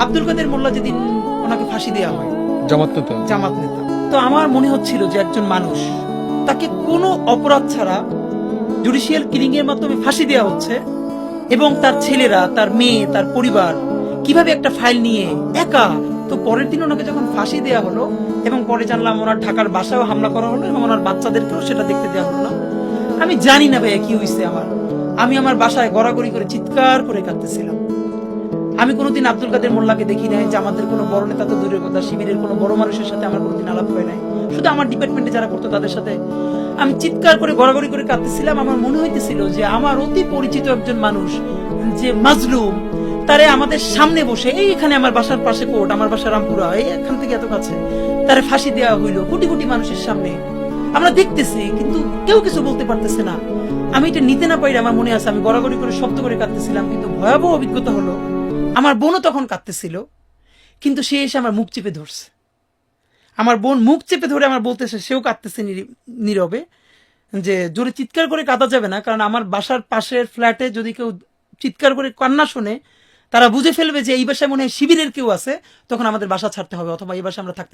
আব্দুল কাদের মোল্লা যেদিন ওনাকে ফাঁসি দেওয়া হয়, জামাত নেতা। জামাত নেতা, তো আমার মনে হচ্ছিল যে একজন মানুষ, তাকে কোনো অপরাধ ছাড়া জুডিশিয়াল কিলিং এর মাধ্যমে ফাঁসি দেওয়া হচ্ছে, এবং তার ছেলেরা, তার মেয়ে, তার পরিবার কিভাবে একটা ফাইল নিয়ে একা। তো পরের দিন ওনাকে যখন ফাঁসি দেওয়া হলো, এবং পরে জানলাম ওনার ঢাকার বাসায়ও হামলা করা হলো, এবং ওনার বাচ্চাদেরকেও সেটা দেখতে দেওয়া হলো না। আমি জানি না ভাইয়া কি হয়েছে আমি আমার বাসায় গড়াগড়ি করে চিৎকার করে কাঁদতেছিলাম। আমি কোনোদিন আব্দুল কাদের মোল্লাকে দেখি নাই, যে আমাদের কোনো বড় নেতা তো দূরের কথা, শিবিরের কোনো বড় মানুষের সাথে আমার কোনোদিন আলাপ হয় নাই, শুধু আমার ডিপার্টমেন্টে যারা করতো তাদের সাথে। আমি চিৎকার করে গড়াগড়ি করে কাঁদতেছিলাম। আমার মনে হইতেছিল যে আমার অতি পরিচিত একজন মানুষ, যে মাজলুম, তারে আমাদের সামনে বসে, এইখানে আমার বাসার পাশে কোর্ট, আমার বাসা রামপুরা, এই এখান থেকে এত কাছে, তারে ফাঁসি দেওয়া হইলো কোটি কোটি মানুষের সামনে। আমরা দেখতেছি, কিন্তু কেউ কিছু বলতে পারতেছে না। আমি এটা নিতে না পারি, আমার মনে আছে আমি গড়াগড়ি করে শব্দ করে কাঁদতেছিলাম। কিন্তু ভয়াবহ অভিজ্ঞতা হলো, আমার বোনও তখন কাঁদতেছিল, কিন্তু সে এসে আমার মুখ চেপে ধরছে। আমার বোন মুখ চেপে ধরে আমার বলতেছে, সেও কাঁদতেছে নীরবে, যে জোরে চিৎকার করে কাঁদা যাবে না, কারণ আমার বাসার পাশের ফ্ল্যাটে যদি কেউ চিৎকার করে কান্না শোনে, তারা বুঝে ফেলবে যে এই বাসায় মনে হয় শিবিরের কেউ আছে, তখন আমাদের বাসা ছাড়তে হবে, অথবা এই বাসায় আমরা থাকতে